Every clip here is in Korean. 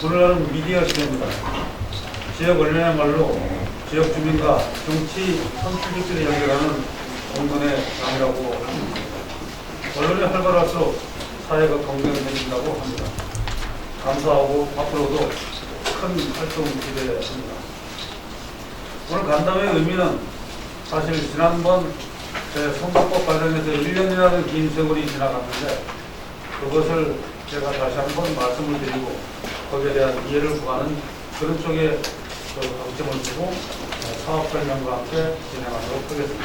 오늘날은 미디어 시대입니다. 지역 언론이야말로 지역 주민과 정치 선출직들이 연결하는 공론의 장이라고 합니다. 언론이 활발할수록 사회가 건강해진다고 합니다. 감사하고 앞으로도 큰 활동 기대합니다. 오늘 간담회 의미는 사실 지난번 선거법 관련해서 1년이라는 긴 세월이 지나갔는데 그것을 제가 다시 한번 말씀을 드리고 거기에 대한 이해를 구하는 그런 쪽에 방점을 두고 사업 설명과 함께 진행하도록 하겠습니다.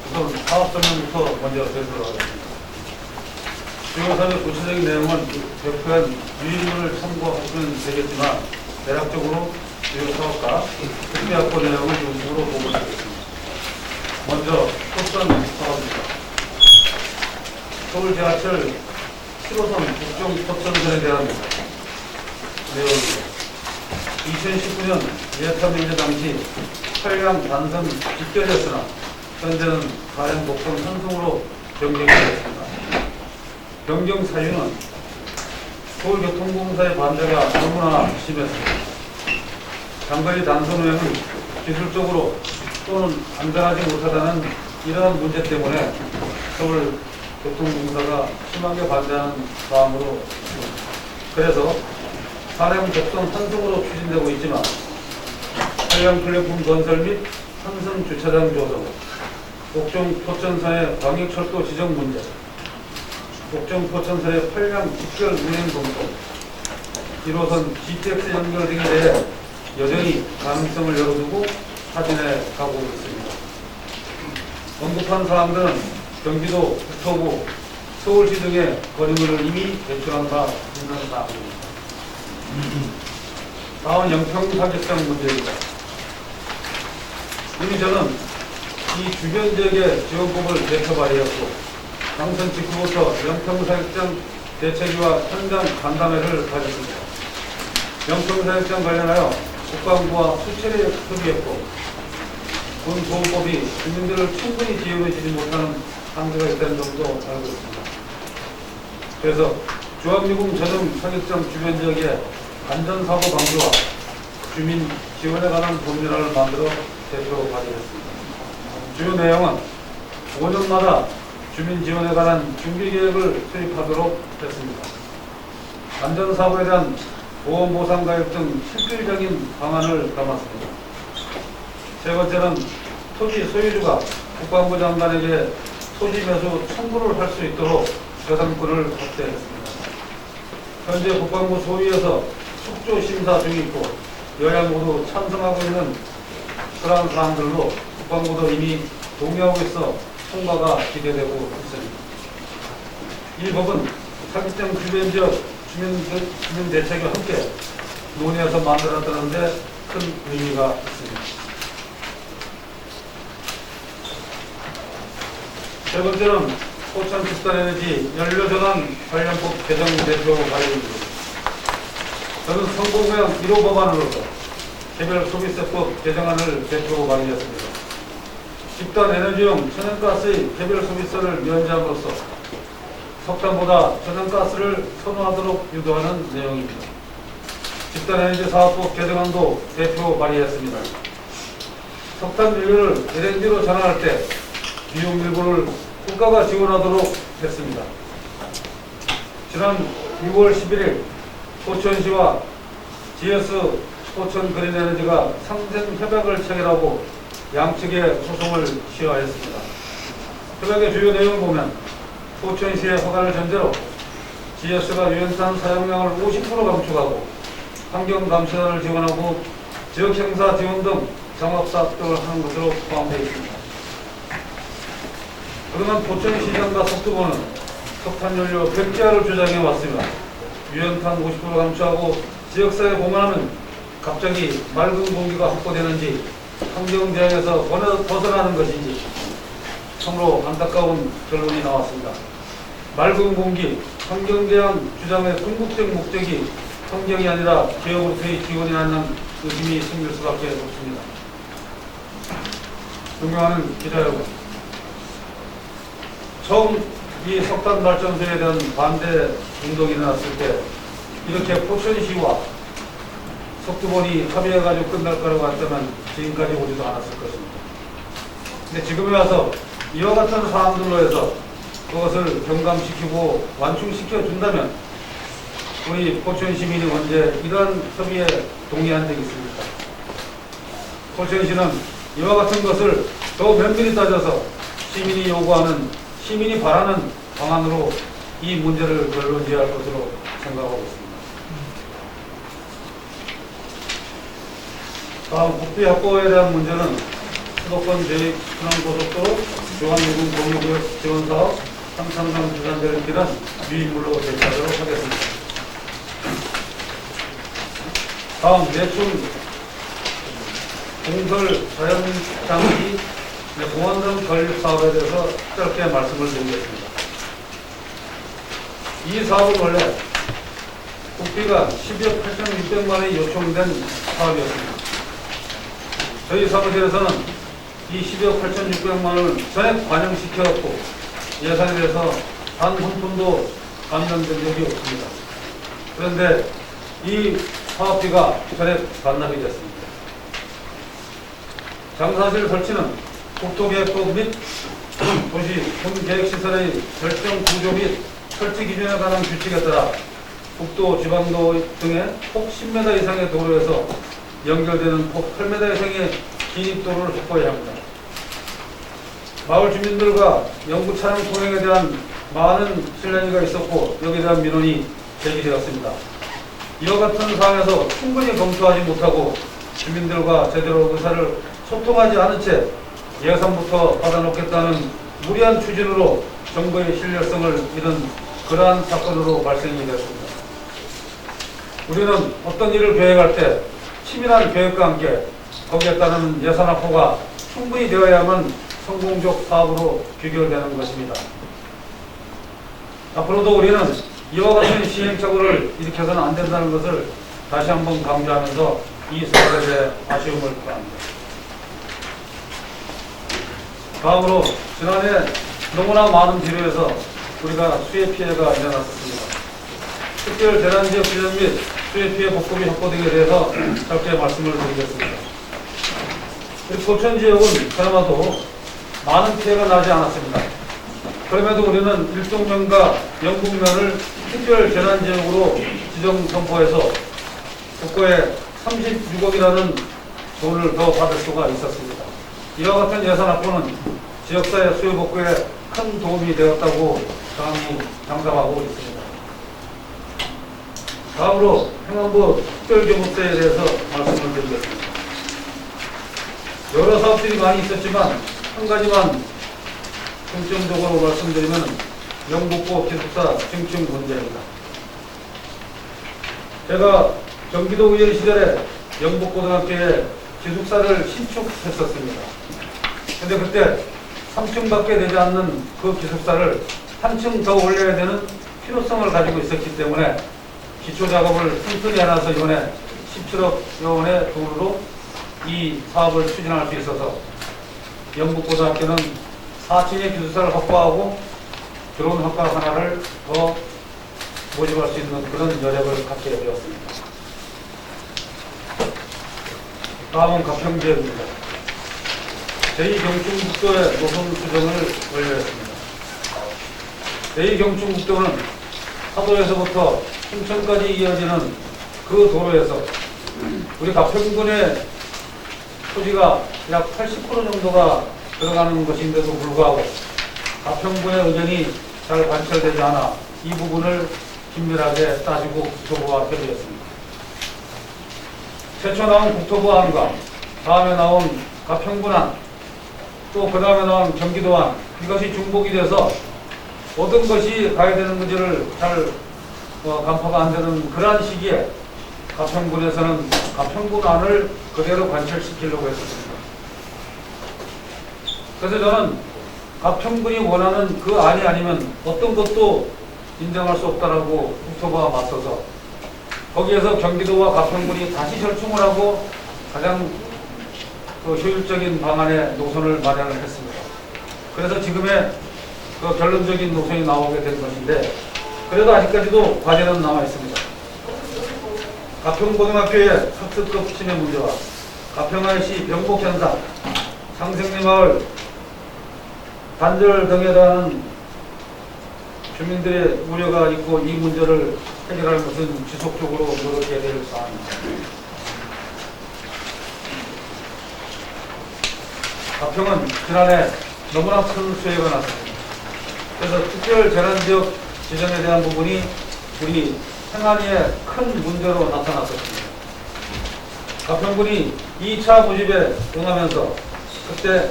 우선 사업 설명부터 먼저 드리도록 하겠습니다. 주요 사업의 구체적인 내용은 발표한 유인문을 참고하시면 되겠지만 대략적으로 주요 사업과 특비 확보 내용을 중심으로 보고 있겠습니다. 먼저 포천 사업입니다. 서울 지하철 7호선 북경 포천선에 대한 내용입니다. 2019년 예타 명제 당시 8량 단선 집결이었으나 현재는 4량 복선 환송으로 변경이 되었습니다. 변경 사유는 서울교통공사의 반대가 너무나 심했습니다. 장거리 단선 후에는 기술적으로 또는 안전하지 못하다는 이러한 문제 때문에 서울교통공사가 심하게 반대하는 사항으로 그래서 4량 복선 환송으로 추진되고 있지만 8량 플랫폼 건설 및 환승 주차장 조성, 옥정 포천선의 광역철도 지정 문제, 옥정 포천선의 8량 직결 운행 검토, 1호선 GTX 연결 등에 대해 여전히 가능성을 열어두고 타진해 가고 있습니다. 언급한 사항들은 경기도, 국토부, 서울시 등의 건의문을 이미 제출한 바 있는 사항입니다. 다음 영평 사격장 문제입니다. 이미 저는 이 주변 지역의 지원법을 대표 발의했고 당선 직후부터 영평 사격장 대책위와 현장 간담회를 가졌습니다. 영평 사격장 관련하여 국방부와 수차례 협의했고 군 보호법이 주민들을 충분히 지원해주지 못하는 한계가 있다는 점도 알고 있습니다. 그래서 주한미군 전용 사격장 주변 지역의 안전사고 방지와 주민 지원에 관한 법률안을 만들어 대표 발의했습니다. 주요 내용은 5년마다 주민 지원에 관한 준비계획을 수립하도록 했습니다. 안전사고에 대한 보험보상가입 등 실질적인 방안을 담았습니다. 세 번째는 토지 소유주가 국방부 장관에게 토지 매수 청구를 할 수 있도록 배상권을 확대했습니다. 현재 국방부 소위에서 축조 심사 중이고 여야 모두 찬성하고 있는 그러한 사항들로 국방부도 이미 동의하고 있어 통과가 기대되고 있습니다. 이 법은 사격장 주변 지역 주민 대책과 함께 논의해서 만들었다는 데 큰 의미가 있습니다. 세 번째는 포천 집단에너지 연료전환 관련법 개정 대표 발의입니다. 저는 선거구역 1호 법안으로서 개별 소비세법 개정안을 대표 발의했습니다. 집단 에너지용 천연가스의 개별 소비세를 면제함으로써 석탄보다 천연가스를 선호하도록 유도하는 내용입니다. 집단에너지 사업법 개정안도 대표 발의했습니다. 석탄 연료를 LNG로 전환할 때 비용 일부를 국가가 지원하도록 했습니다. 지난 6월 11일 포천시와 GS 포천 그린에너지가 상생 협약을 체결하고 양측의 소송을 시화했습니다. 협약의 주요 내용을 보면 포천시의 허가를 전제로 GS가 유연탄 사용량을 50% 감축하고 환경감시단을 지원하고 지역행사 지원 등 장학사업 등을 하는 것으로 포함되어 있습니다. 그동안 포천시장과 석두부는 석탄연료 100기가를 주장해 왔습니다. 유연탄 50% 감축하고 지역사회에 공헌하면 갑자기 맑은 공기가 확보되는지 환경재앙에서 벗어나는 것인지 참으로 안타까운 결론이 나왔습니다. 맑은 공기, 환경재앙 주장의 궁극적 목적이 환경이 아니라 기업으로서의 지원이라는 의심이 생길 수밖에 없습니다. 존경하는 기자 여러분, 처음 이 석탄 발전소에 대한 반대 운동이 일어났을 때 이렇게 포천시와 석두본이 합의해가지고 끝날 거라고 한다면 지금까지 오지도 않았을 것입니다. 근데 지금에 와서 이와 같은 사항들로 해서 그것을 경감시키고 완충시켜 준다면 우리 포천 시민이 언제 이러한 협의에 동의한 적이 있습니까? 포천시는 이와 같은 것을 더 면밀히 따져서 시민이 요구하는, 시민이 바라는 방안으로 이 문제를 결론지어야 할 것으로 생각하고 있습니다. 다음 국비 확보에 대한 문제는 수도권 제2순환고속도로 중앙유금 공유구역 지원사업 삼성강 주산대를 기란 유인물로 대체하도록 하겠습니다. 다음 내춘 공설 자연장기 공원등 건립 사업에 대해서 짧게 말씀을 드리겠습니다. 이 사업은 원래 국비가 12억 8,600만 원이 요청된 사업이었습니다. 저희 사무실에서는 이 12억 8,600만 원을 전액 반영시켜놓고 예산에 대해서 단 한 푼도 감면된 적이 없습니다. 그런데 이 사업비가 전액 반납이 됐습니다. 장사실 설치는 국토계획법 및 도시 본계획시설의 결정 구조 및 설치 기준에 관한 규칙에 따라 국도, 지방도 등의 폭 10m 이상의 도로에서 연결되는 폭 8m 이상의 진입도로를 확보해야 합니다. 마을 주민들과 영구 차량 통행에 대한 많은 실랑이가 있었고 여기에 대한 민원이 제기되었습니다. 이와 같은 사항에서 충분히 검토하지 못하고 주민들과 제대로 의사를 소통하지 않은 채 예산부터 받아놓겠다는 무리한 추진으로 정부의 신뢰성을 잃은 그러한 사건으로 발생이 되었습니다. 우리는 어떤 일을 계획할 때 치밀한 계획과 함께 거기에 따르는 예산 확보가 충분히 되어야만 성공적 사업으로 귀결되는 것입니다. 앞으로도 우리는 이와 같은 시행착오를 일으켜서는 안 된다는 것을 다시 한번 강조하면서 이 사업에 대해 아쉬움을 표합니다. 다음으로 지난해 너무나 많은 비료에서 우리가 수해 피해가 일어났습니다. 특별 재난지역 지정 및 수해 피해 복구비 확보 등에 대해서 짧게 말씀을 드리겠습니다. 우리 포천 지역은 그나마도 많은 피해가 나지 않았습니다. 그럼에도 우리는 일동면과 영북면을 특별 재난지역으로 지정 선포해서 국고에 36억이라는 돈을 더 받을 수가 있었습니다. 이와 같은 예산 확보는 지역사회 수요 복구에 큰 도움이 되었다고 강히 장담하고 있습니다. 다음으로 행안부 특별교부세에 대해서 말씀을 드리겠습니다. 여러 사업들이 많이 있었지만 한 가지만 중점적으로 말씀드리면 영북고 기숙사 증축 문제입니다. 제가 경기도 의원 시절에 영북고등학교에 기숙사를 신축했었습니다. 근데 그때 3층밖에 되지 않는 그 기숙사를 한 층 더 올려야 되는 필요성을 가지고 있었기 때문에 기초작업을 튼튼히 해놔서 이번에 17억 원의 돈으로 이 사업을 추진할 수 있어서 영북고등학교는 4층의 기숙사를 확보하고 드론 학과 하나를 더 모집할 수 있는 그런 여력을 갖게 되었습니다. 다음은 가평지역입니다. 제2경충국도의 노선 수정을 완료했습니다. 제2경충국도는 하도에서부터 춘천까지 이어지는 그 도로에서 우리 가평군의 토지가 약 80% 정도가 들어가는 것인데도 불구하고 가평군의 의견이 잘 관철되지 않아 이 부분을 긴밀하게 따지고 국토부와 협의했습니다. 최초 나온 국토부안과 다음에 나온 가평군안 또 그 다음에 나온 경기도안 이것이 중복이 돼서 모든 것이 가야 되는 문제를 잘 간파가 안 되는 그러한 시기에 가평군에서는 가평군안을 그대로 관철시키려고 했었습니다. 그래서 저는 가평군이 원하는 그 안이 아니면 어떤 것도 인정할 수 없다라고 국토부와 맞서서 거기에서 경기도와 가평군이 다시 절충을 하고 가장 효율적인 방안의 노선을 마련을 했습니다. 그래서 지금의 결론적인 노선이 나오게 된 것인데 그래도 아직까지도 과제는 남아 있습니다. 가평고등학교의 학습급 침해 문제와 가평IC 병목 현상, 상생리 마을 단절 등에 대한 주민들의 우려가 있고 이 문제를 해결하는 것은 지속적으로 노력해야 될 사안입니다. 가평은 지난해 너무나 큰 수해가 났습니다. 그래서 특별 재난지역 지정에 대한 부분이 우리 행안위에 큰 문제로 나타났었습니다. 가평군이 2차 모집에 응하면서 그때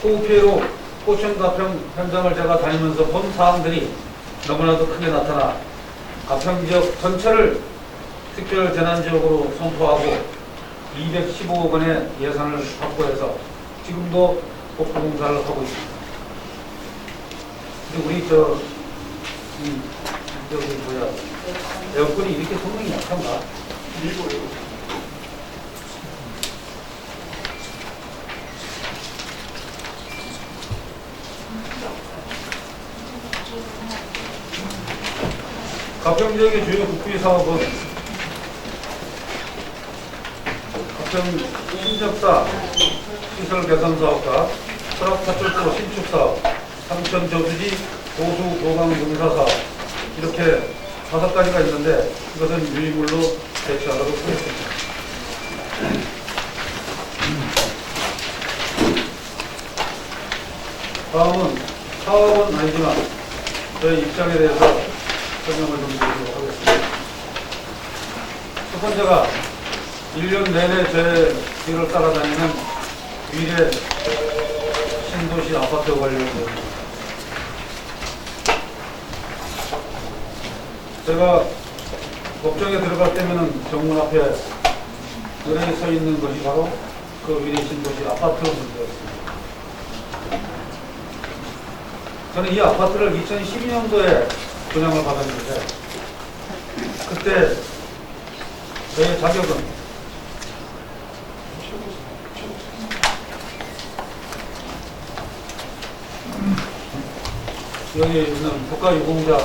호우피해로 포천 가평 현장을 제가 다니면서 본 사항들이 너무나도 크게 나타나 가평 지역 전체를 특별 재난지역으로 선포하고 215억 원의 예산을 확보해서 지금도 복구공사를 하고 있습니다. 근데 우리 에어컨이 이렇게 성능이 약한가? 가평 지역의 주요 국비 사업은 가평 신적사 시설 개선 사업과 설악파출소 신축 사업, 삼천 저수지 보수 도강 용사 사업 이렇게 5가지가 있는데 이것은 유의물로 배치하도록 하겠습니다. 다음은 사업은 아니지만 저희 입장에 대해서 설명을 좀 드리도록 하겠습니다. 첫 번째가 1년 내내 제 뒤를 따라다니는 미래 신도시 아파트 관련입니다. 제가 법정에 들어갈 때면은 정문 앞에 은행에 서 있는 것이 바로 그 미래 신도시 아파트 문제였습니다. 저는 이 아파트를 2012년도에 분양을 받았는데 그때 저의 자격은 여기 있는 국가유공자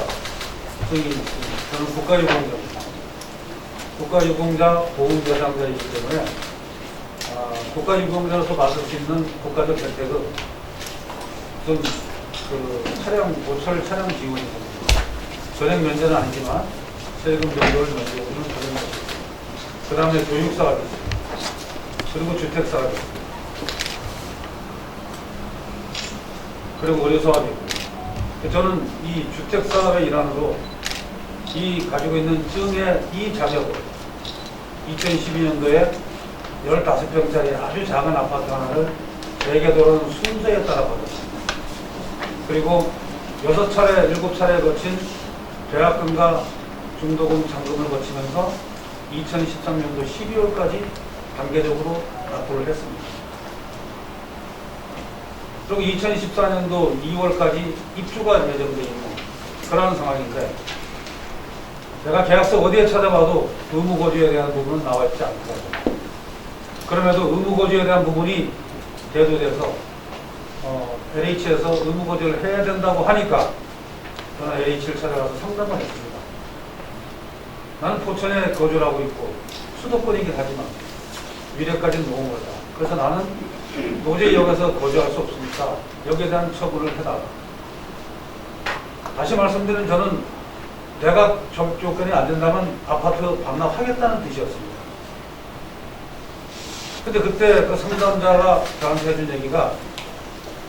등이 있습니다. 저는 국가유공자입니다. 국가유공자 보훈대상자이기 때문에 국가유공자로서 받을 수 있는 국가적 혜택은 우선 그 차량, 고철 차량 지원이 됩니다. 전액 면제는 아니지만 세금 정도를 면제해주는 그런 것입니다. 그 다음에 교육사업이 있습니다. 그리고 주택사업이 있습니다. 그리고 의료사업이 있고 저는 이 주택사업의 일환으로 이 가지고 있는 증의 이 자격을 2012년도에 15평짜리 아주 작은 아파트 하나를 재개도는 순서에 따라 받았습니다. 그리고 6차례, 7차례 거친 계약금과 중도금, 잔금을 거치면서 2013년도 12월까지 단계적으로 납부를 했습니다. 그리고 2014년도 2월까지 입주가 예정되어 있는 그런 상황인데 제가 계약서 어디에 찾아봐도 의무거주에 대한 부분은 나와 있지 않더라고요. 그럼에도 의무거주에 대한 부분이 대두돼서 LH에서 의무거주를 해야 된다고 하니까 저는 LH를 찾아가서 상담을 했습니다. 나는 포천에 거주를 하고 있고 수도권이긴 하지만 미래까지는 너무 멀다. 그래서 나는 도저히 여기서 거주할 수 없으니까 여기에 대한 처분을 해달라. 다시 말씀드리면 저는 내가 조건이 안 된다면 아파트 반납하겠다는 뜻이었습니다. 근데 그때 그 상담자가 저한테 해준 얘기가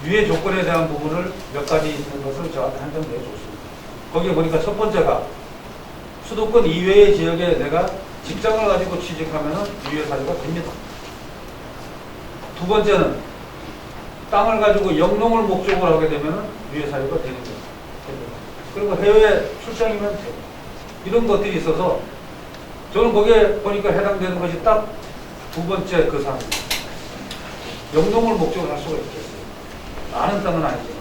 위의 조건에 대한 부분을 몇 가지 있는 것을 저한테 한 점 내줬습니다. 거기에 보니까 첫 번째가 수도권 이외의 지역에 내가 직장을 가지고 취직하면 유예 사유가 됩니다. 두 번째는 땅을 가지고 영농을 목적으로 하게 되면 유예 사유가 되는 겁니다. 그리고 해외 출장이면 돼요. 이런 것들이 있어서 저는 거기에 보니까 해당되는 것이 딱 두 번째 그 사항입니다. 영농을 목적으로 할 수가 있겠어요. 많은 땅은 아니지만.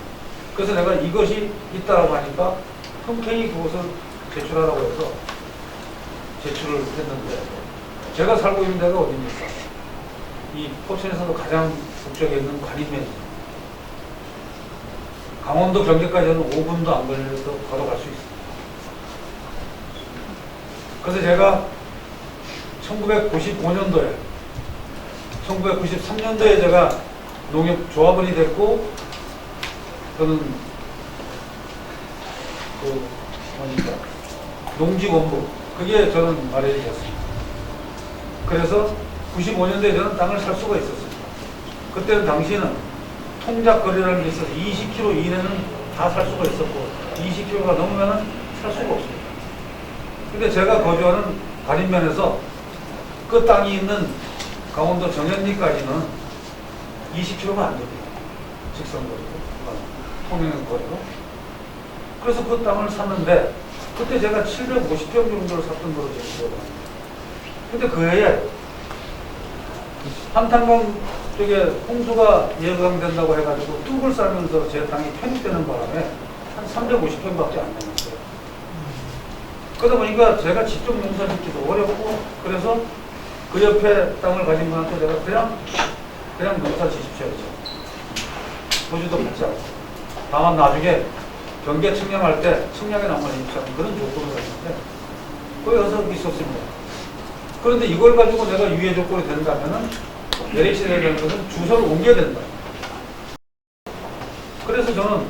그래서 내가 이것이 있다라고 하니까 흔쾌히 그것을 제출하라고 해서 제출을 했는데 제가 살고 있는 데가 어디입니까? 이 포천에서도 가장 북쪽에 있는 관인면입니다. 강원도 경계까지는 5분도 안 걸려서 걸어갈 수 있습니다. 그래서 제가 1995년도에 1993년도에 제가 농협조합원이 됐고, 저는 농지원부, 그게 저는 마련이 됐습니다. 그래서 95년도에 저는 땅을 살 수가 있었습니다. 그때는 당시에는 통작 거래라는 게 있어서 20km 이내는 다 살 수가 있었고 20km가 넘으면 살 수가 없습니다. 근데 제가 거주하는 가림면에서 그 땅이 있는 강원도 정현리까지는 20km가 안 됩니다. 직선거리로, 통행거리로. 그래서 그 땅을 샀는데 그때 제가 750평 정도를 샀던 거로 제가 기억합니다. 근데 그 해에 한탄강 쪽에 홍수가 예상된다고 해가지고 뚝을 쌓으면서 제 땅이 편입되는 바람에 한 350평밖에 안 남았어요. 그러다 보니까 제가 직접 농사 짓기도 어렵고, 그래서 그 옆에 땅을 가진 분한테 제가 그냥 농사 지십시오 했죠. 보지도 받지 않고. 다만 나중에 경계 측량할 때 측량에 남아는 입사하는 그런 조건을 했는데 거기 가서 있었습니다. 그런데 이걸 가지고 내가 유예 조건이 된다면은 LH에 대한 것은 주소를 옮겨야 된다. 그래서 저는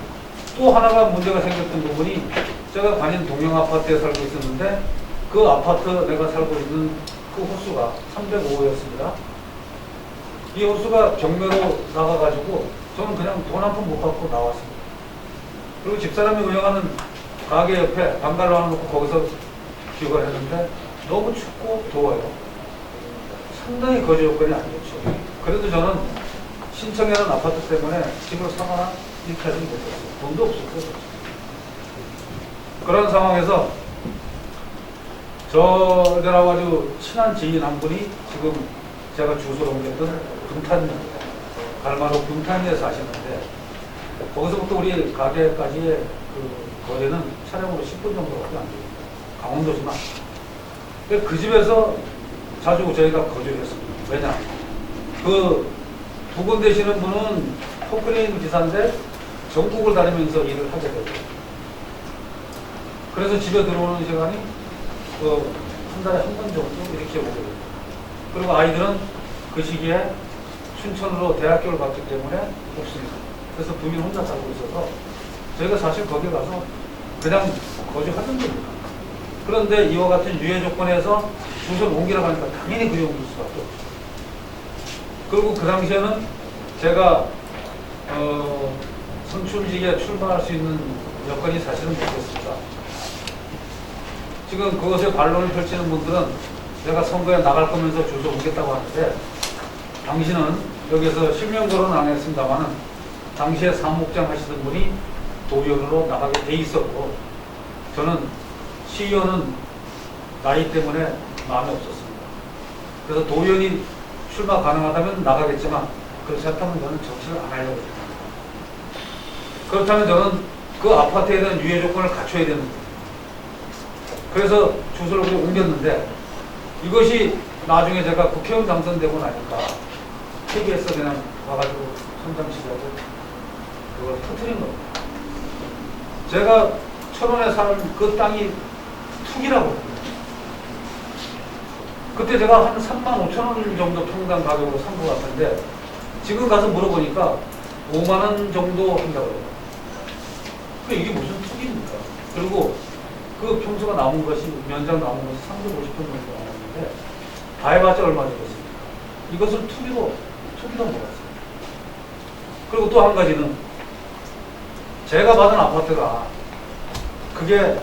또 하나가 문제가 생겼던 부분이, 제가 관인 동영 아파트에 살고 있었는데 그 아파트 내가 살고 있는 그 호수가 305호였습니다. 이 호수가 경매로 나가가지고 저는 그냥 돈 한 푼 못 받고 나왔습니다. 그리고 집사람이 운영하는 가게 옆에 방갈로 하나 놓고 거기서 기억을 했는데 너무 춥고 더워요. 상당히 거주 여건이 안 좋죠. 그래도 저는 신청해놓은 아파트 때문에 집을 사거나 이렇게 하지 못했어요. 돈도 없었고. 그런 상황에서 저들하고 아주 친한 지인 한 분이 지금 제가 주소를 옮겼던 금탄리, 갈마로 금탄리에 사시는데, 거기서부터 우리 가게까지의 그 거리는 차량으로 10분 정도밖에 안 됩니다. 강원도지만. 그 집에서 자주 저희가 거주를 했습니다. 왜냐? 그 두 분 되시는 분은 포크레인 기사인데 전국을 다니면서 일을 하게 되고, 그래서 집에 들어오는 시간이 한 달에 한 번 정도 이렇게 오게 됩니다. 그리고 아이들은 그 시기에 춘천으로 대학교를 갔기 때문에 없습니다. 그래서 부인 혼자 살고 있어서 저희가 사실 거기 가서 그냥 거주하던 겁니다. 그런데 이와 같은 유예 조건에서 주소를 옮기라고 하니까 당연히 그리 옮길 수밖에 없죠. 그리고 그 당시에는 제가 선출직에 출마할 수 있는 여건이 사실은 못했습니다. 지금 그것에 반론을 펼치는 분들은 내가 선거에 나갈 거면서 주소 옮겼다고 하는데, 당신은 여기서 실명거론은 안 했습니다만은 당시에 사무국장 하시던 분이 도의원으로 나가게 돼 있었고, 저는 시의원은 나이 때문에 마음에 없었습니다. 그래서 도의원이 출마 가능하다면 나가겠지만 그렇지 않다면 저는 정치를 안 하려고 했습니다. 그렇다면 저는 그 아파트에 대한 유예 조건을 갖춰야 되는 거예요. 그래서 주소를 그냥 옮겼는데, 이것이 나중에 제가 국회의원 당선되고 나니까 KBS에 그냥 와가지고 선장치자고 그걸 터뜨린 겁니다. 제가 철원에 사는 그 땅이 투기라고 합니다. 그때 제가 한 35,000원 정도 평당 가격으로 산 것 같은데, 지금 가서 물어보니까 5만원 정도 한다고 해요. 이게 무슨 투기입니까? 그리고 그 평수가 남은 것이, 면적 남은 것이 350평 정도 남았는데, 다 해봤자 얼마 되겠습니까? 이것을 투기로 몰았어요. 그리고 또 한 가지는, 제가 받은 아파트가, 그게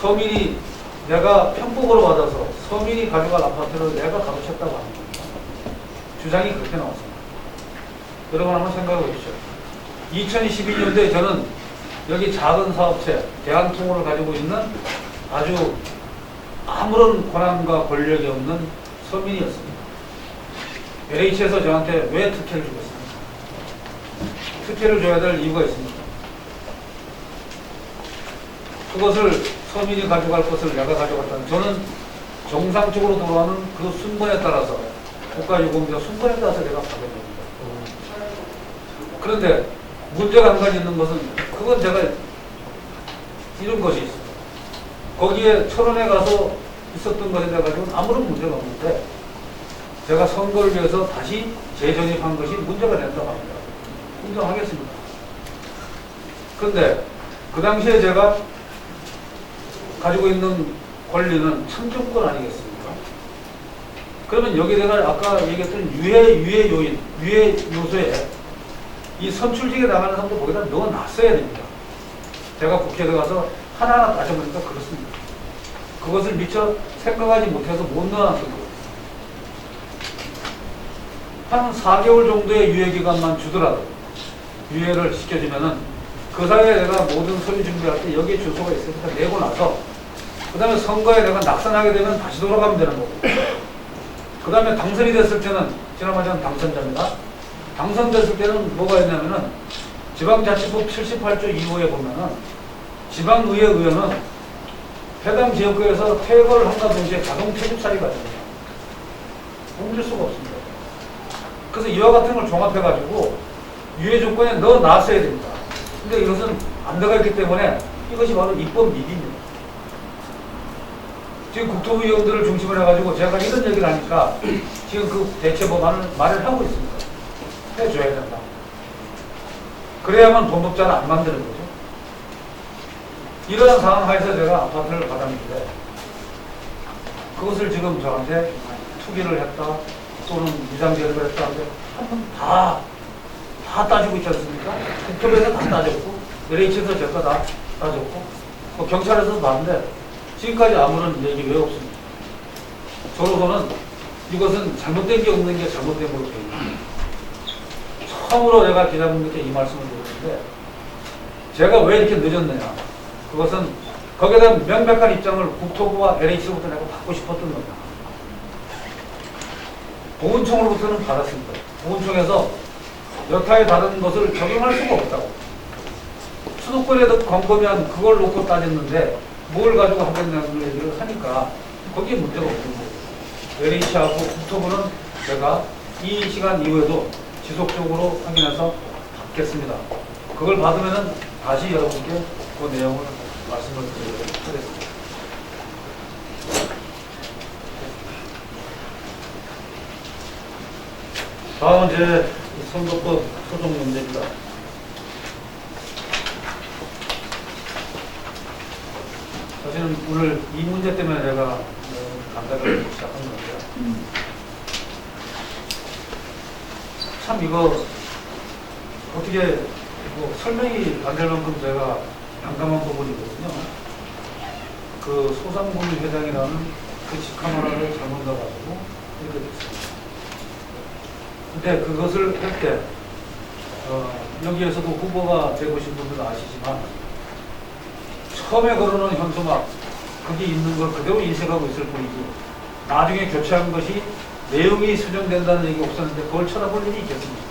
서민이, 내가 편법으로 받아서 서민이 가져갈 아파트를 내가 가로챘다고 하는 겁니다. 주장이 그렇게 나왔습니다. 여러분 한번 생각해 보십시오. 2022년도에 저는 여기 작은 사업체, 대한통운을 가지고 있는 아주 아무런 권한과 권력이 없는 서민이었습니다. LH에서 저한테 왜 특혜를 주겠습니까? 특혜를 줘야 될 이유가 있습니다. 그것을 서민이 가져갈 것을 내가 가져갔다는, 저는 정상적으로 돌아가는 그 순번에 따라서, 국가유공자 순번에 따라서 내가 받은 겁니다. 그런데 문제가 한 가지 있는 것은, 그건 제가 이런 것이 있습니다. 거기에 철원에 가서 있었던 것에 대해 가지고는 아무런 문제가 없는데 제가 선거를 위해서 다시 재정립한 것이 문제가 된다고 합니다. 인정하겠습니다. 그런데 그 당시에 제가 가지고 있는 권리는 참정권 아니겠습니까? 그러면 여기에 대해서 아까 얘기했던 유해 요인, 유해 요소에 이 선출직에 나가는 사람도 거기다 넣어놨어야 됩니다. 제가 국회에 가서 하나하나 따져보니까 그렇습니다. 그것을 미처 생각하지 못해서 못 넣어놨던 거예요. 한 4개월 정도의 유예기간만 주더라도 유예를 시켜주면은 그 사이에 내가 모든 서류 준비할 때 여기에 주소가 있으니까 내고 나서 그 다음에 선거에 내가 낙선하게 되면 다시 돌아가면 되는 거고 그 다음에 당선이 됐을 때는 지난번에 저는 당선자입니다. 당선됐을 때는 뭐가 있냐면은 지방자치법 78조 2호에 보면은 지방의회 의원은 해당 지역구에서 퇴거를 한다 동시에 자동 퇴직 사유가 됩니다. 옮길 수가 없습니다. 그래서 이와 같은 걸 종합해가지고 유예 조건에 넣어놨어야 됩니다. 근데 이것은 안 들어가 있기 때문에 이것이 바로 입법 미비입니다. 지금 국토부 의원들을 중심으로 해가지고 제가 이런 얘기를 하니까 지금 그 대체 법안을 말을 하고 있습니다. 해줘야 된다. 그래야만 범법자를 안 만드는 거죠. 이러한 상황 하에서 제가 아파트를 받았는데 그것을 지금 저한테 투기를 했다 또는 위장제를 했다 하는데 한번 다 따지고 있지 않습니까? 국토부에서 다 따졌고 LH에서 제가 다 따졌고 뭐 경찰에서도 봤는데 지금까지 아무런 얘기 왜 없습니다. 저로서는 이것은 잘못된 게 없는 게 잘못된 걸로 보입니다. 처음으로 제가 기자분들께 이 말씀을 드렸는데 제가 왜 이렇게 늦었느냐. 그것은 거기에 대한 명백한 입장을 국토부와 LH로부터 내가 받고 싶었던 겁니다. 보훈청으로부터는 받았습니다. 보훈청에서 여타의 다른 것을 적용할 수가 없다고. 수도권에도 광범위한 그걸 놓고 따졌는데 뭘 가지고 하겠냐는 얘기를 하니까 거기에 문제가 없는 거예요. LH하고 국토부는 제가 이 시간 이후에도 지속적으로 확인해서 받겠습니다. 그걸 받으면은 다시 여러분께 그 내용을 말씀을 드리도록 하겠습니다. 다음은 이제 선거법 소송 문제입니다. 사실은 오늘 이 문제 때문에 제가 감사를 시작한 건데요. 참 이거 어떻게 뭐 설명이 안 될 만큼 제가 난감한 부분이거든요. 그 소상공인 회장이라는 그 직함 하나를 잘못 넣어가지고 이렇게 됐습니다. 근데 그것을 할 때 여기에서도 후보가 되고신 분들은 아시지만 처음에 거르는 현수막 거기 있는 걸 그대로 인식하고 있을 뿐이지 나중에 교체한 것이 내용이 수정된다는 얘기 없었는데 그걸 쳐다볼 일이 있겠습니까?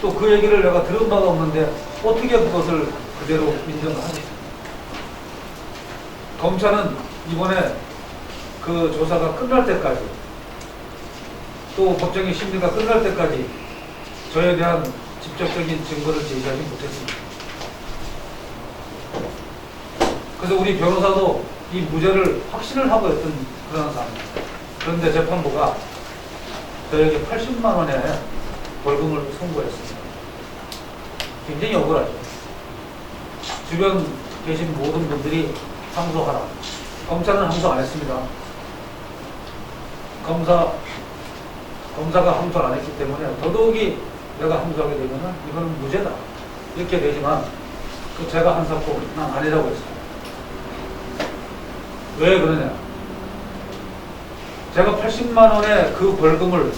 또 그 얘기를 내가 들은 바가 없는데 어떻게 그것을 그대로 인정을 하겠습니까? 검찰은 이번에 그 조사가 끝날 때까지 또 법정의 심리가 끝날 때까지 저에 대한 직접적인 증거를 제시하지 못했습니다. 그래서 우리 변호사도 이 무죄를 확신을 하고 했던 그런 상황입니다. 그런데 재판부가 저에게 80만 원의 벌금을 선고했습니다. 굉장히 억울하죠. 주변 계신 모든 분들이 항소하라. 검찰은 항소 안 했습니다. 검사가 항소를 안 했기 때문에 더더욱이 내가 항소하게 되면 이거는 무죄다. 이렇게 되지만 그 제가 한 사건 난 아니라고 했습니다. 왜 그러냐. 제가 80만 원의 그 벌금을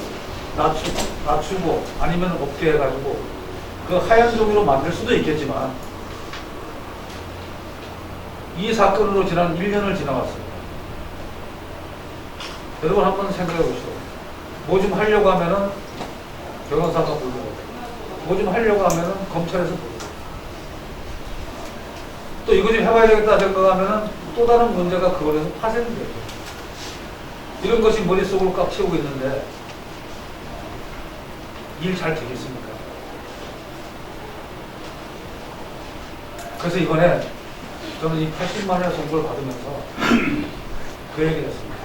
낮추고 아니면 없게 해가지고 그 하얀 종이로 만들 수도 있겠지만 이 사건으로 지난 1년을 지나왔습니다. 여러분 한번 생각해 보시죠. 뭐 좀 하려고 하면은 변호사가 불러오고 뭐 좀 하려고 하면은 검찰에서 불러오고 또 이거 좀 해봐야 되겠다 생각하면은 또 다른 문제가 그걸에서 파생이 되죠. 이런 것이 머릿속으로 꽉 채우고 있는데 일 잘 되겠습니까? 그래서 이번에 저는 이 80만 원의 선고를 받으면서 그 얘기를 했습니다.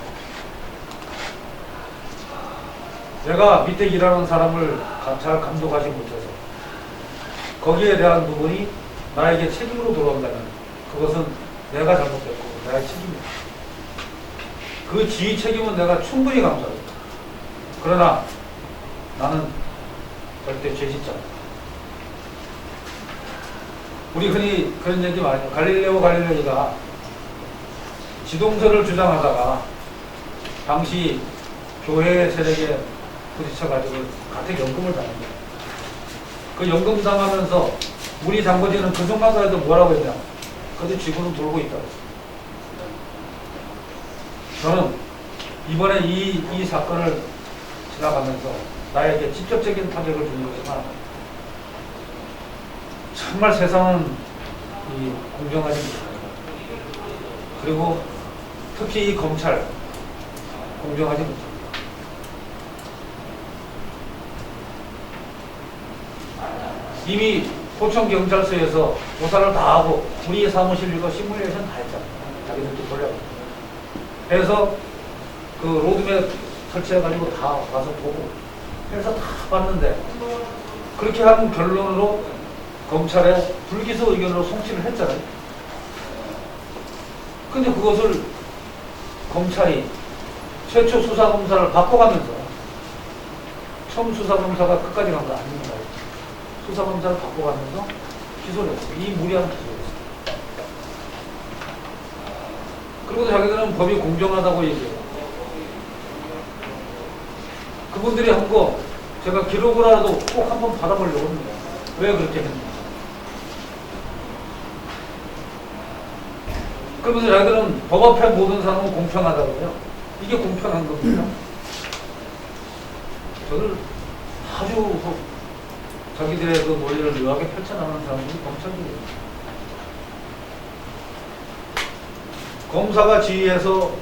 내가 밑에 일하는 사람을 잘 감독하지 못해서 거기에 대한 부분이 나에게 책임으로 돌아온다면 그것은 내가 잘못했고 나의 책임이다. 그 지휘 책임은 내가 충분히 감수합니다. 그러나 나는 절대 죄 짓지 않는다. 우리 흔히 그런 얘기 많이 해요. 갈릴레오 갈릴레이가 지동설을 주장하다가 당시 교회 세력에 부딪혀가지고 가택 연금을 당합니다. 그 연금 당하면서 우리 장거지는 그 순간까지도 뭐라고 했냐? 그래도 지구는 돌고 있다고 했습니다. 저는 이번에 이 사건을 지나가면서 나에게 직접적인 타격을 주는 거지만 정말 세상은 공정하지 못합니다. 그리고 특히 이 검찰 공정하지 못합니다. 이미 포천경찰서에서 조사를 다 하고 우리 사무실 이거 시뮬레이션 다 했잖아요. 자기들도 돌려고 해서 그 로드맵 설치해가지고 다 와서 보고 해서 다 봤는데 그렇게 한 결론으로 검찰에 불기소 의견으로 송치를 했잖아요. 근데 그것을 검찰이 최초 수사검사를 바꿔가면서 처음 수사검사가 끝까지 간 거 아닙니다. 수사검사를 바꿔가면서 기소를 했어요. 이 무리한 기소를 했어요. 그리고 자기들은 법이 공정하다고 얘기해요. 그분들이 한 거 제가 기록을 하라도 꼭 한번 받아보려고 합니다. 왜 그렇게 했는지. 그러면서 자기들은 법 앞에 모든 사람은 공평하다고요. 이게 공평한 겁니다. 저를 아주 자기들의 그 논리를 묘하게 펼쳐나가는 사람들이 검찰들이에요. 검사가 지휘해서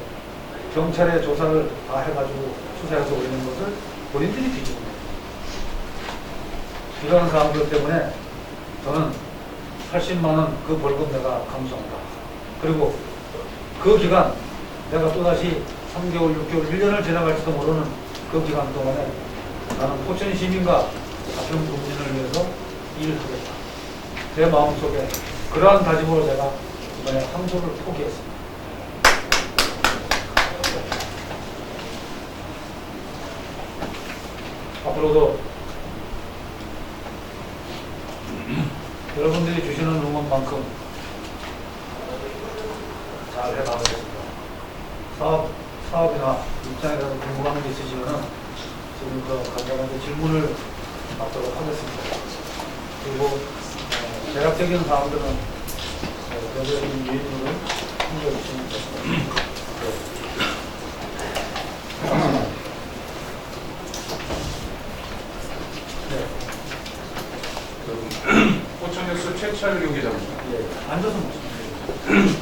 경찰에 조사를 다 해가지고 수사해서 올리는 것을 본인들이 뒤집어 냅니다. 이런 사람들 때문에 저는 80만원 그 벌금 내가 감수한다. 그리고 그 기간 내가 또다시 3개월, 6개월, 1년을 지나갈지도 모르는 그 기간 동안에 나는 포천 시민과 같은 국민을 위해서 일을 하겠다. 제 마음속에 그러한 다짐으로 제가 이번에 항소를 포기했습니다. 앞으로도 여러분들이 주시는 응원만큼 잘 해나가겠습니다. 사업이나 입장이라도 궁금한 게 있으시면 지금부터 간단하게 질문을 받도록 하겠습니다. 그리고 대략적인 사항들은 여러분 유인으로 챙겨주시면 됩니다. 포천뉴스 최철규 기자입니다. 예, 앉아서 말씀드립니다.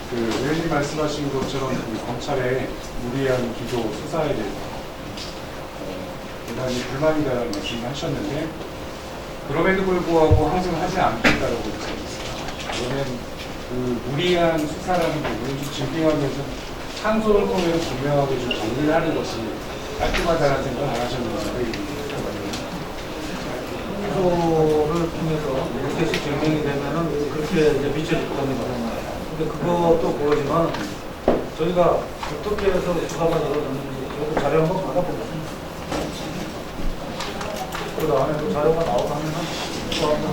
그 의원님 말씀하신 것처럼 그 검찰의 무리한 기소 수사에 대해서 대단히 불만이다라는 말씀을 하셨는데 그럼에도 불구하고 항소하지 않겠다라고 말씀하셨습니다. 그러면 그 무리한 수사라는 부분을 좀 진행하면서 항소를 통해서 분명하게 좀 정리를 하는 것이 깔끔하다는 생각 안 하셨는지 항소를 통해서 이렇게 증명이 되면은 그렇게 이제 비춰질 겁니다. 근데 그것도 그거지만 저희가 어떻게 해서 수사가 이루어졌는지 저도 자료 한번 받아보겠습니다. 그 다음에 그 자료가 나오고 하면 또 한번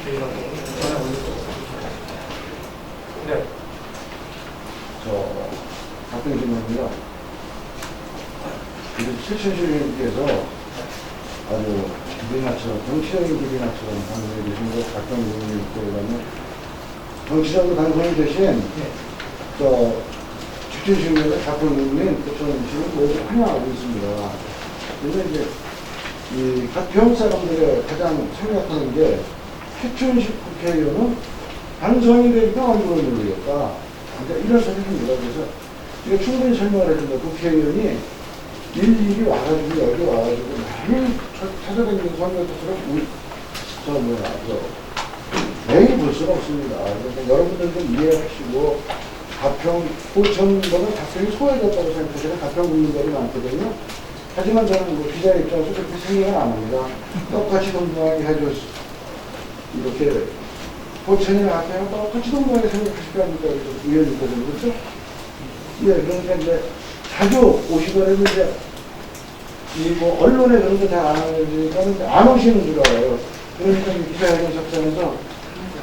저희라고 전에 올릴 거예요. 네. 답변 질문입니다. 최천실님께서 아주 비리나처럼, 정치적인 비리나처럼 당선이 되신 것 답변 질문을 정치적으로 당선이 되신 최천실님의 답변은 포천시는 모두 환영하고 있습니다. 그런데 이제 각 병 사람들의 가장 생각하는 게 최천식 국회의원은 당선이 되니까 언제를 모르겠다. 이런 생각입니다. 그래서 제가 충분히 설명을 해준다. 국회의원이 일일이 와가지고 여기 와가지고 매일 찾아다니는 선거처럼 매일 볼 수가 없습니다. 그러니까 여러분들 좀 이해하시고 가평, 포천보다 가평이 소외됐다고 생각하시는 가평 국민들이 많거든요. 하지만 저는 뭐 기자 입장에서 그렇게 생각을 안 합니다. 똑같이 동등하게 해줄 수, 이렇게 포천이나 가평이 똑같이 동등하게 생각하실 거 아닙니까? 의원님들은 그렇죠? 예, 그러니까 이제 자주 오시더라도 이제 이 뭐 언론에 그런 거 잘 안 하니까 안 오시는 줄 알아요. 그러니까 이 기자회견 석상에서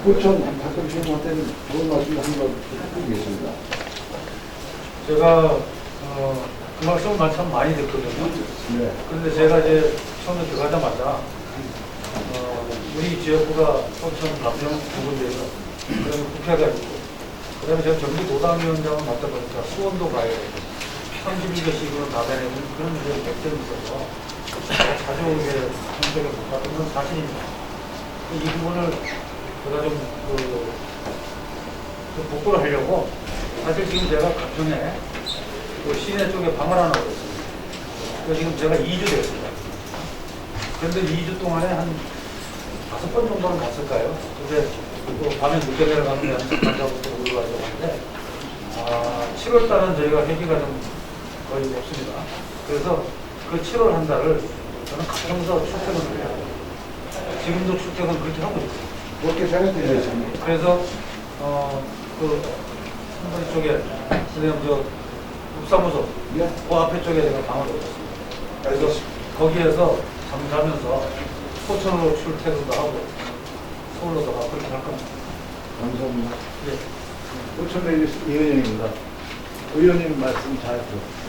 포천 가평 시민한테는 좋은 말씀 한번 드리겠습니다. 제가 그 말씀을 참 많이 듣거든요. 네. 그런데 제가 이제 처음에 들어가자마자 우리 지역구가 포천 가평 두 군데에서 그다음에 국회가 있고 그다음에 제가 경기도당위원장을 맡다 보니까 수원도 가야 되고 31개씩으로 나가는 그런 이제 백점이 있어서 자주 이제 정책에 못 받은 건 사실입니다. 이 부분을 제가 좀 복구를 하려고 사실 지금 제가 가평에 시내 쪽에 방을 하나 하고 있습니다. 그래서 지금 제가 2주 됐습니다. 그런데 2주 동안에 한 5번 정도는 갔을까요? 근데 또 밤에 늦게 내려가면 연습한다고 올라가려고 하는데 7월 달은 저희가 회기가 좀 거의 없습니다. 그래서 그 7월 한 달을 저는 가평에서 출퇴근을 해요. 지금도 출퇴근 그렇게 하고 있어요. 그렇게 생각드리겠습니다. 그래서 그 한번 쪽에 선생님 저 국사무소 예. 그 앞에 쪽에 제가 방을 얻었습니다. 그래서 거기에서 잠자면서 포천으로 출퇴근도 하고 서울로도 가고 그렇게 할 겁니다. 감사합니다. 예. 포천레이스 이은영입니다. 의원님 말씀 잘 들었습니다.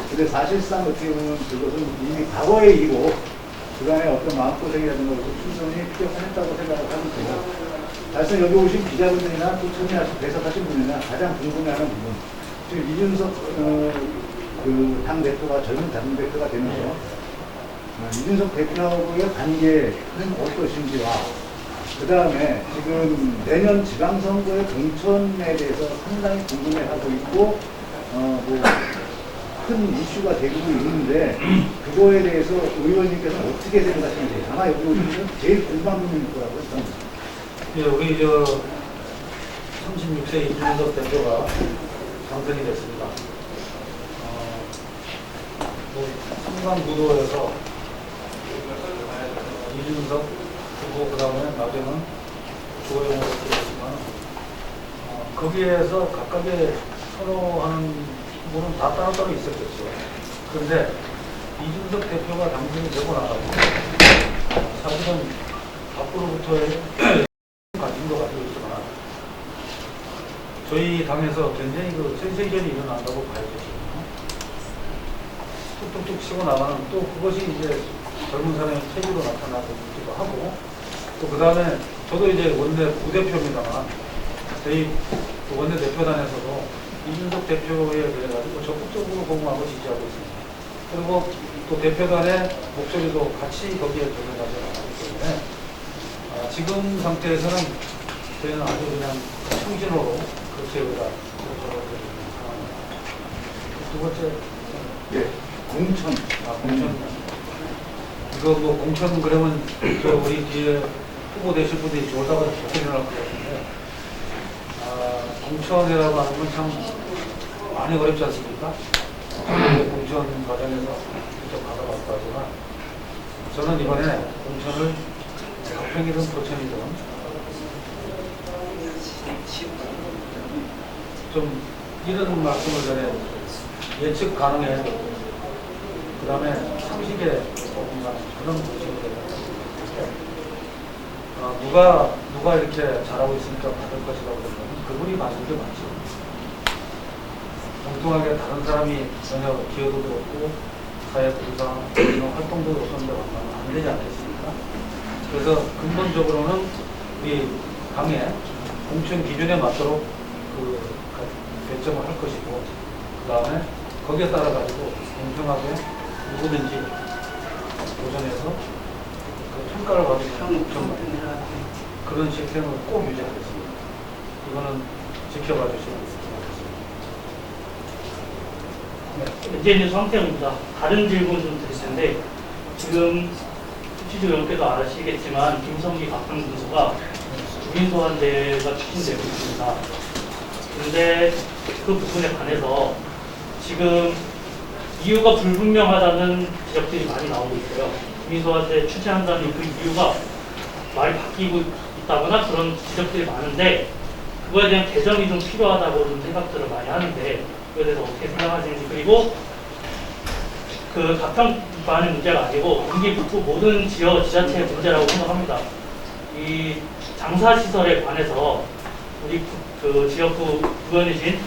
근데 사실상 어떻게 보면 그것은 이미 과거의 일이고 그간의 어떤 마음고생이라든가 충성이 필요했다고 생각을 하는데요. 사실 여기 오신 기자분들이나 또 처음에 배석하신 분이나 가장 궁금해하는 부분 지금 이준석 그 당대표가 젊은 당대표가 되면서 이준석 대표하고의 관계는 어떠신지와 그 다음에 지금 내년 지방선거의 공천에 대해서 상당히 궁금해하고 있고 큰 이슈가 되고 있는데 그거에 대해서 의원님께서는 어떻게 생각하시는지 아마 여기 오시면 제일 궁금한 거라고 생각합니다. 예, 우리 36세 이준석 대표가 당선이 됐습니다. 삼강구도에서 이준석 그리고 그 다음에 나중에는 조영호를 들었지만 거기에서 각각의 선호하는 부분은 다 따로따로 있었겠죠. 그런데 이준석 대표가 당선이 되고 나가지고 사실은 앞으로부터의 관심도 가지고 있지만 저희 당에서 굉장히 그 센세이션이 일어난다고 봐야 되거든요. 뚝뚝뚝 치고 나가는 또 그것이 이제 젊은 사람의 체질로 나타나기도 하고 또 그 다음에 저도 이제 원내 부대표입니다만 저희 그 원내 대표단에서도 이준석 대표에 그래가지고 적극적으로 공부하고 지지하고 있습니다. 그리고 또 대표단의 목소리도 같이 거기에 적용하지 않기 때문에 지금 상태에서는 저희는 아주 그냥 충진으로 그 지역에다 들어가고 있는 상황입니다. 두 번째, 예, 공천. 공천. 이거 뭐 공천 그러면 저 우리 뒤에 후보 되실 분들이 졸다가 좋게 일어날 것 같은데 공천이라고 하는 건 참 많이 어렵지 않습니까? 공천 과정에서 직접 받아봤고 하지만 저는 이번에 공천을 가평이든 포천이든 좀 이런 말씀을 전에 예측 가능해 그 다음에 상식에 조금만 그런 공천이 되는 누가 이렇게 잘하고 있으니까 받을 것이라고 그러면 그분이 받는 게 맞죠. 엉뚱하게 다른 사람이 전혀 기여도도 없고 사회부상 이런 활동도 없었는데 만나면 안 되지 않겠습니까? 그래서 근본적으로는 우리 당의 공천 기준에 맞도록 그 결정을 할 것이고 그 다음에 거기에 따라 가지고 공평하게 누구든지 도전해서 그 평가를 받으면 그런 시스템을 꼭 유지하겠습니다. 이거는 지켜봐 주시면 좋겠습니다. 이제는 성태입니다. 다른 질문 좀 드릴 텐데 지금 수치주 여러분께도 아시겠지만 김성기 가평군수가 주민소환제가 추진되고 있습니다. 근데 그 부분에 관해서 지금 이유가 불분명하다는 지적들이 많이 나오고 있어요. 국민소환제 추진한다는 그 이유가 많이 바뀌고 있다거나 그런 지적들이 많은데 그거에 대한 개정이 좀 필요하다고 좀 생각들을 많이 하는데 그거에 대해서 어떻게 생각하시는지, 그리고 그 가평만의 문제가 아니고 경기북부 모든 지자체의 문제라고 생각합니다. 이 장사시설에 관해서 우리 그 지역구 의원이신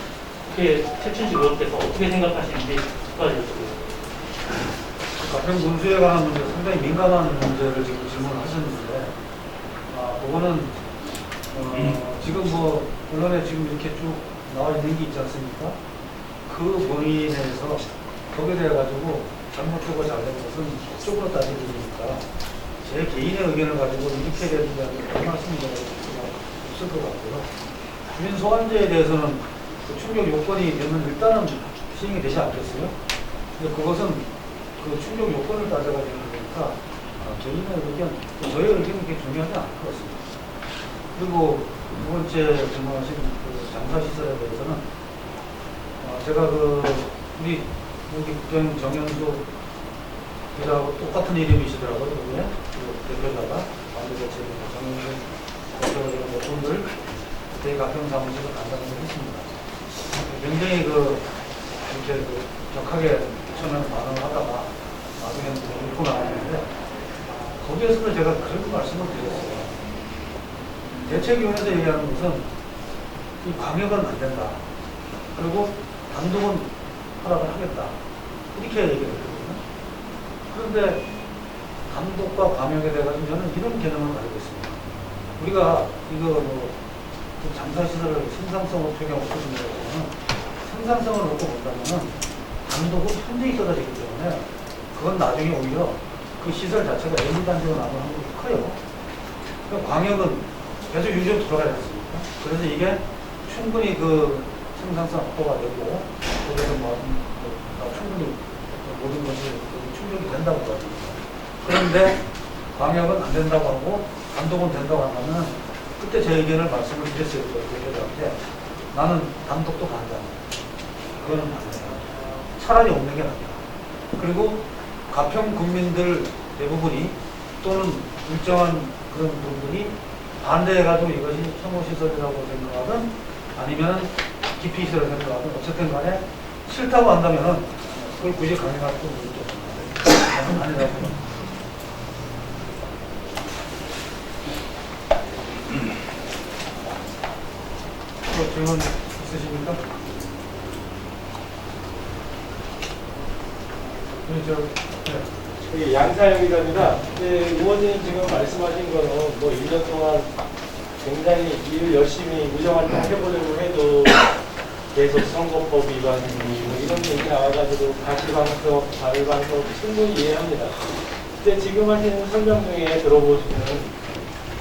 최춘식 의원께서 어떻게 생각하시는지 까지 여쭤보겠습니다. 가평 분수에 관한 문제, 상당히 민감한 문제를 지금 질문을 하셨는데, 그거는 지금 뭐 언론에 지금 이렇게 쭉 나와 있는 게 있지 않습니까? 그 범위 내에서 거기에 대해 가지고 잘못되고 잘된 것은 쪽으로 따지니까 제 개인의 의견을 가지고 이렇게 된다는 말씀이 없을 것 같고요. 주민 소환제에 대해서는 그 충족 요건이 되면 일단은 시행이 되지 않겠어요? 근데 그것은 그 충족 요건을 따져야 되는 거니까 개인의 의견, 저의 의견은 그렇게 중요하지 않을 것 같습니다. 그리고 두 번째 질문하신 그 장사시설에 대해서는 제가 우리 국경 정현수 기자하고 똑같은 이름이시더라고요. 그게 대표자가 반대대체 정현수 대표가 이런 분들 그때 가평 사무실을 간다는 걸 했습니다. 굉장히 이렇게 격하게 처음에는 반응을 하다가 나중에는 읽고 나왔는데 거기에서도 제가 그런 말씀을 드렸어요. 대책위원회에서 얘기하는 것은 이 광역은 안 된다. 그리고 단독은 허락을 하겠다. 이렇게 얘기를 했거든요. 그런데 단독과 광역에 대해서 저는 이런 개념을 가지고 있습니다. 우리가 장사시설을 생산성을 적용하고 있는 생산성을 놓고 본다면은 단독은 현저히 쏟아지기 때문에 그건 나중에 오히려 그 시설 자체가 A단지로 나오는 확률이 커요. 그러니까 광역은 계속 유지로 돌아가야 되습니까? 그래서 이게 충분히 그 생산성 확보가 되고 그래서 충분히 모든 것이 충족이 된다고 하거든요. 그런데 광역은 안 된다고 하고 단독은 된다고 하면 그때 제 의견을 말씀을 드렸어요. 대표자한테 나는 단독도 반대한다. 그거는 반대다. 차라리 없는 게 낫다. 그리고 가평 국민들 대부분이 또는 일정한 그런 분들이 반대해가지고 이것이 혐오시설이라고 생각하든 아니면 기피시설을 생각하든 어쨌든 간에 싫다고 한다면 그걸 굳이 강행할 필요는 없습니다. 저는 아니라고 생각합니다. 질문 있으십니까? 네. 양사형이랍니다. 의원님 지금 말씀하신 거는 뭐 1년 동안 굉장히 일 열심히 무정활동 해보려고 해도 계속 선거법 위반이니 뭐 이런 얘기 나와가지고 가시방석, 자율방석 충분히 이해합니다. 근데 지금 하시는 설명 중에 들어보시면